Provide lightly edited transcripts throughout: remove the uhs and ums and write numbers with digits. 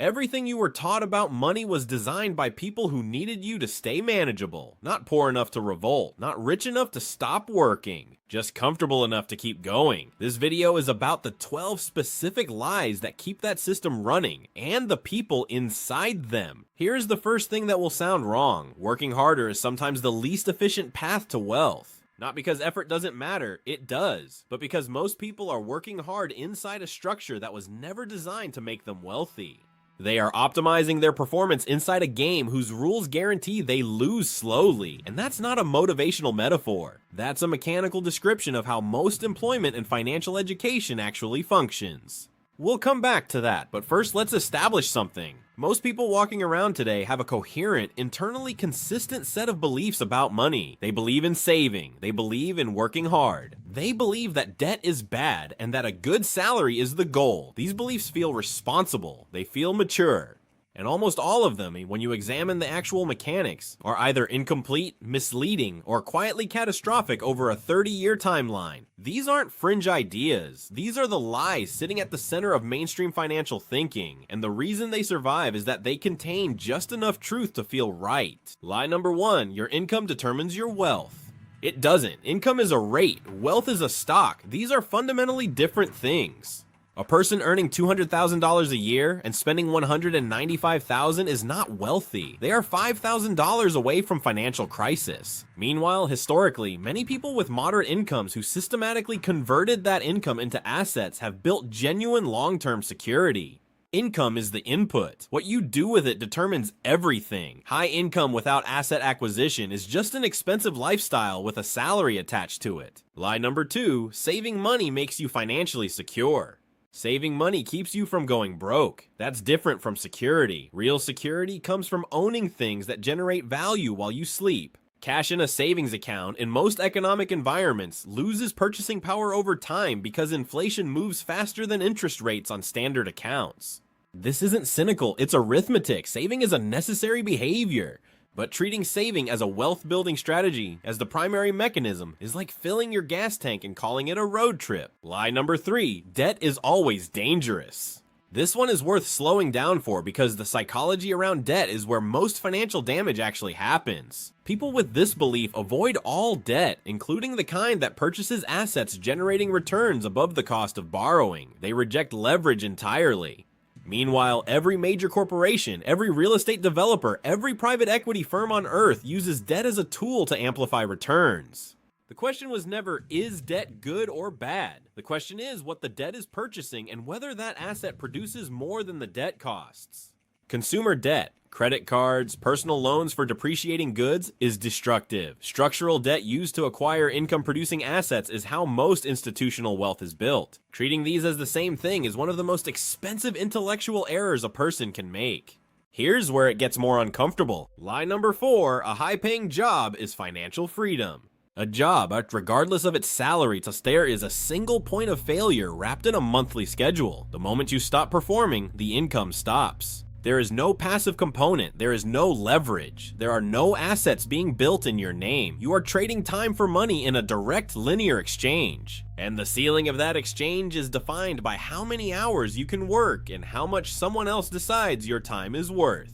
Everything you were taught about money was designed by people who needed you to stay manageable, not poor enough to revolt, not rich enough to stop working, just comfortable enough to keep going. This video is about the 12 specific lies that keep that system running, and the people inside them. Here's the first thing that will sound wrong. Working harder is sometimes the least efficient path to wealth. Not because effort doesn't matter, it does, but because most people are working hard inside a structure that was never designed to make them wealthy. They are optimizing their performance inside a game whose rules guarantee they lose slowly, and that's not a motivational metaphor. That's a mechanical description of how most employment and financial education actually functions. We'll come back to that, but first let's establish something. Most people walking around today have a coherent, internally consistent set of beliefs about money. They believe in saving, they believe in working hard. They believe that debt is bad and that a good salary is the goal. These beliefs feel responsible, they feel mature. And almost all of them, when you examine the actual mechanics, are either incomplete, misleading, or quietly catastrophic over a 30-year timeline. These aren't fringe ideas. These are the lies sitting at the center of mainstream financial thinking, and the reason they survive is that they contain just enough truth to feel right. Lie number 1, your income determines your wealth. It doesn't. Income is a rate. Wealth is a stock. These are fundamentally different things. A person earning $200,000 a year and spending $195,000 is not wealthy. They are $5,000 away from financial crisis. Meanwhile, historically, many people with moderate incomes who systematically converted that income into assets have built genuine long-term security. Income is the input. What you do with it determines everything. High income without asset acquisition is just an expensive lifestyle with a salary attached to it. Lie number 2, saving money makes you financially secure. Saving money keeps you from going broke. That's different from security. Real security comes from owning things that generate value while you sleep. Cash in a savings account in most economic environments loses purchasing power over time because inflation moves faster than interest rates on standard accounts. This isn't cynical, it's arithmetic. Saving is a necessary behavior. But treating saving as a wealth-building strategy, as the primary mechanism, is like filling your gas tank and calling it a road trip. Lie number 3, debt is always dangerous. This one is worth slowing down for because the psychology around debt is where most financial damage actually happens. People with this belief avoid all debt, including the kind that purchases assets generating returns above the cost of borrowing. They reject leverage entirely. Meanwhile, every major corporation, every real estate developer, every private equity firm on earth uses debt as a tool to amplify returns. The question was never, is debt good or bad? The question is what the debt is purchasing and whether that asset produces more than the debt costs. Consumer debt, credit cards, personal loans for depreciating goods, is destructive. Structural debt used to acquire income-producing assets is how most institutional wealth is built. Treating these as the same thing is one of the most expensive intellectual errors a person can make. Here's where it gets more uncomfortable. Lie number 4, a high-paying job is financial freedom. A job, regardless of its salary, there is a single point of failure wrapped in a monthly schedule. The moment you stop performing, the income stops. There is no passive component, there is no leverage, there are no assets being built in your name. You are trading time for money in a direct linear exchange. And the ceiling of that exchange is defined by how many hours you can work and how much someone else decides your time is worth.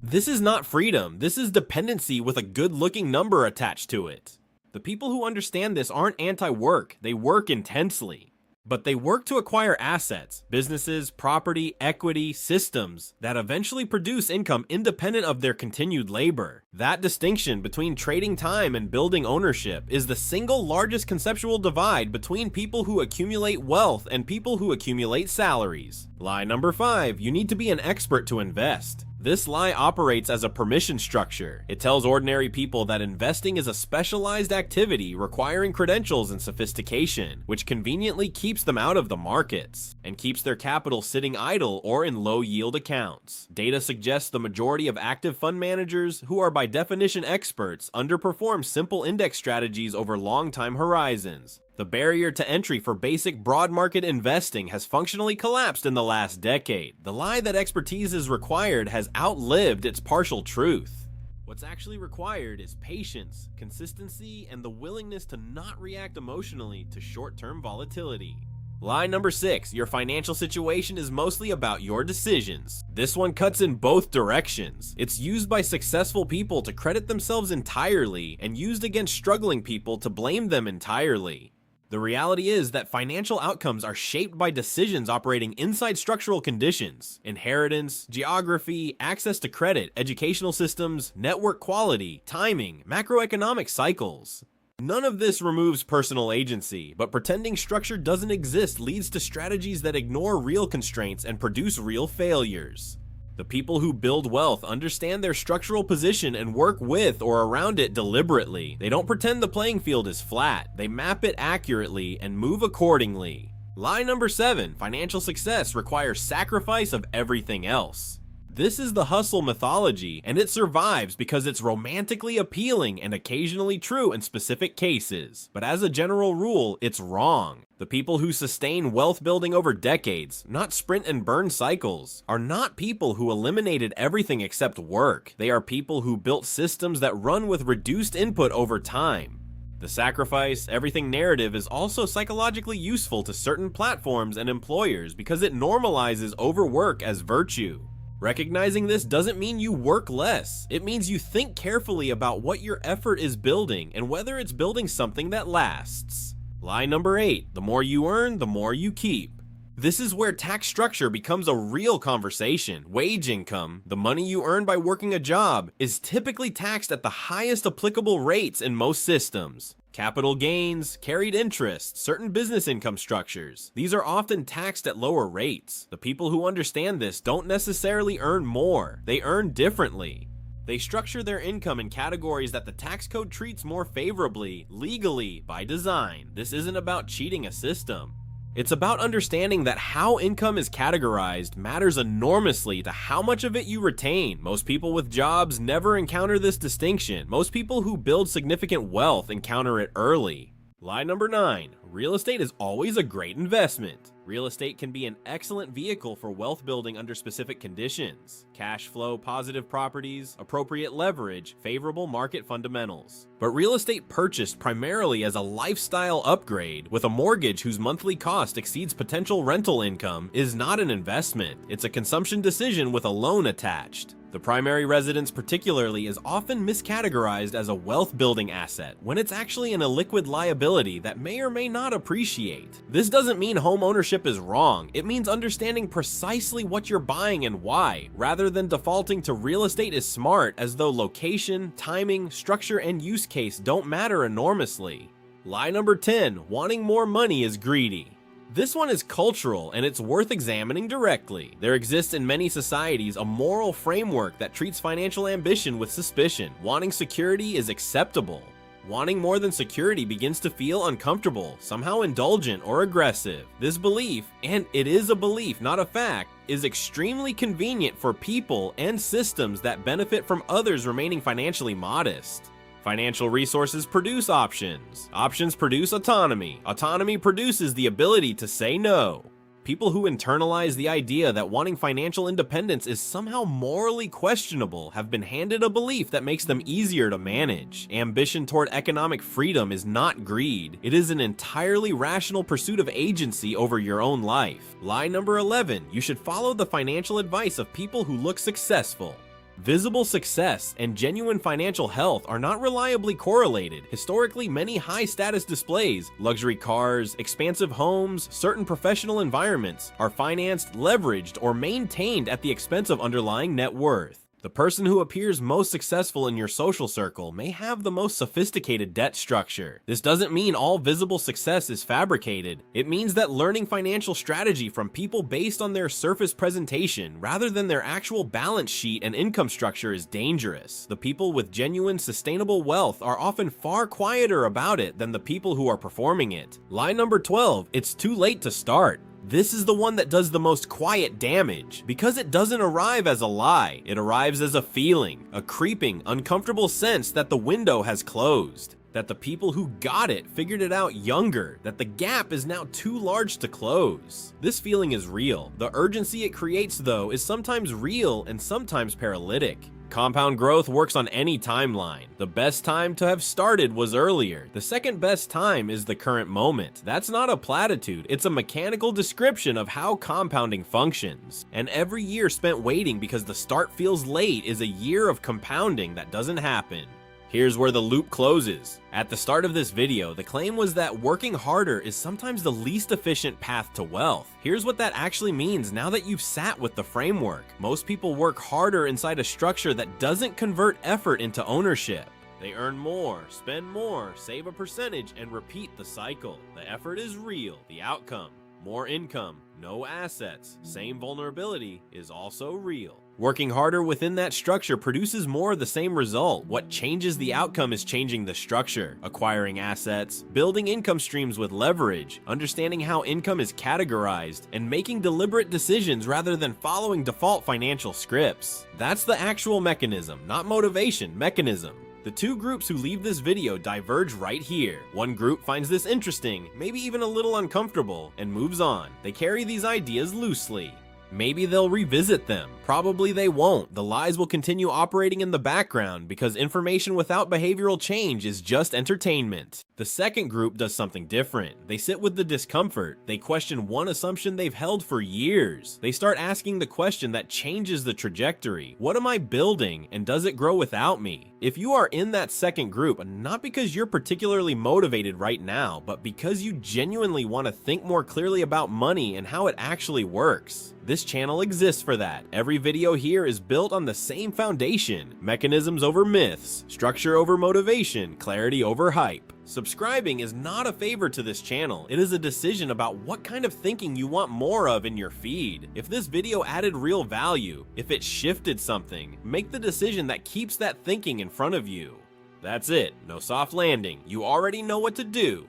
This is not freedom, this is dependency with a good-looking number attached to it. The people who understand this aren't anti-work, they work intensely. But they work to acquire assets, businesses, property, equity, systems that eventually produce income independent of their continued labor. That distinction between trading time and building ownership is the single largest conceptual divide between people who accumulate wealth and people who accumulate salaries. Lie number 5, you need to be an expert to invest. This lie operates as a permission structure. It tells ordinary people that investing is a specialized activity requiring credentials and sophistication, which conveniently keeps them out of the markets and keeps their capital sitting idle or in low-yield accounts. Data suggests the majority of active fund managers, who are by definition experts, underperform simple index strategies over long time horizons. The barrier to entry for basic broad market investing has functionally collapsed in the last decade. The lie that expertise is required has outlived its partial truth. What's actually required is patience, consistency, and the willingness to not react emotionally to short-term volatility. Lie number 6, your financial situation is mostly about your decisions. This one cuts in both directions. It's used by successful people to credit themselves entirely and used against struggling people to blame them entirely. The reality is that financial outcomes are shaped by decisions operating inside structural conditions: inheritance, geography, access to credit, educational systems, network quality, timing, macroeconomic cycles. None of this removes personal agency, but pretending structure doesn't exist leads to strategies that ignore real constraints and produce real failures. The people who build wealth understand their structural position and work with or around it deliberately. They don't pretend the playing field is flat, they map it accurately and move accordingly. Lie number 7, financial success requires sacrifice of everything else. This is the hustle mythology, and it survives because it's romantically appealing and occasionally true in specific cases. But as a general rule, it's wrong. The people who sustain wealth building over decades, not sprint and burn cycles, are not people who eliminated everything except work. They are people who built systems that run with reduced input over time. The sacrifice, everything narrative is also psychologically useful to certain platforms and employers because it normalizes overwork as virtue. Recognizing this doesn't mean you work less. It means you think carefully about what your effort is building and whether it's building something that lasts. Lie number 8, the more you earn, the more you keep. This is where tax structure becomes a real conversation. Wage income, the money you earn by working a job, is typically taxed at the highest applicable rates in most systems. Capital gains, carried interest, certain business income structures, these are often taxed at lower rates. The people who understand this don't necessarily earn more, they earn differently. They structure their income in categories that the tax code treats more favorably, legally, by design. This isn't about cheating a system. It's about understanding that how income is categorized matters enormously to how much of it you retain. Most people with jobs never encounter this distinction. Most people who build significant wealth encounter it early. Lie number 9, real estate is always a great investment. Real estate can be an excellent vehicle for wealth building under specific conditions: cash flow, positive properties, appropriate leverage, favorable market fundamentals. But real estate purchased primarily as a lifestyle upgrade with a mortgage whose monthly cost exceeds potential rental income is not an investment. It's a consumption decision with a loan attached. The primary residence particularly is often miscategorized as a wealth-building asset when it's actually an illiquid liability that may or may not appreciate. This doesn't mean home ownership is wrong, it means understanding precisely what you're buying and why, rather than defaulting to real estate is smart as though location, timing, structure, and use case don't matter enormously. Lie number 10, wanting more money is greedy. This one is cultural, and it's worth examining directly. There exists in many societies a moral framework that treats financial ambition with suspicion. Wanting security is acceptable. Wanting more than security begins to feel uncomfortable, somehow indulgent or aggressive. This belief, and it is a belief, not a fact, is extremely convenient for people and systems that benefit from others remaining financially modest. Financial resources produce options. Options produce autonomy. Autonomy produces the ability to say no. People who internalize the idea that wanting financial independence is somehow morally questionable have been handed a belief that makes them easier to manage. Ambition toward economic freedom is not greed. It is an entirely rational pursuit of agency over your own life. Lie number 11, you should follow the financial advice of people who look successful. Visible success and genuine financial health are not reliably correlated. Historically, many high-status displays, luxury cars, expansive homes, certain professional environments, are financed, leveraged, or maintained at the expense of underlying net worth. The person who appears most successful in your social circle may have the most sophisticated debt structure. This doesn't mean all visible success is fabricated. It means that learning financial strategy from people based on their surface presentation rather than their actual balance sheet and income structure is dangerous. The people with genuine, sustainable wealth are often far quieter about it than the people who are performing it. Lie number 12, it's too late to start. This is the one that does the most quiet damage, because it doesn't arrive as a lie, it arrives as a feeling, a creeping, uncomfortable sense that the window has closed, that the people who got it figured it out younger, that the gap is now too large to close. This feeling is real. The urgency it creates, though, is sometimes real and sometimes paralytic. Compound growth works on any timeline. The best time to have started was earlier. The second best time is the current moment. That's not a platitude, it's a mechanical description of how compounding functions. And every year spent waiting because the start feels late is a year of compounding that doesn't happen. Here's where the loop closes. At the start of this video, the claim was that working harder is sometimes the least efficient path to wealth. Here's what that actually means now that you've sat with the framework. Most people work harder inside a structure that doesn't convert effort into ownership. They earn more, spend more, save a percentage, and repeat the cycle. The effort is real, the outcome, more income, no assets, same vulnerability, is also real. Working harder within that structure produces more of the same result. What changes the outcome is changing the structure, acquiring assets, building income streams with leverage, understanding how income is categorized, and making deliberate decisions rather than following default financial scripts. That's the actual mechanism, not motivation, mechanism. The two groups who leave this video diverge right here. One group finds this interesting, maybe even a little uncomfortable, and moves on. They carry these ideas loosely. Maybe they'll revisit them. Probably they won't. The lies will continue operating in the background because information without behavioral change is just entertainment. The second group does something different. They sit with the discomfort. They question one assumption they've held for years. They start asking the question that changes the trajectory. What am I building, and does it grow without me? If you are in that second group, not because you're particularly motivated right now, but because you genuinely want to think more clearly about money and how it actually works, this channel exists for that. Every video here is built on the same foundation: mechanisms over myths, structure over motivation, clarity over hype. Subscribing is not a favor to this channel. It is a decision about what kind of thinking you want more of in your feed. If this video added real value, if it shifted something, make the decision that keeps that thinking in front of you. That's it. No soft landing. You already know what to do.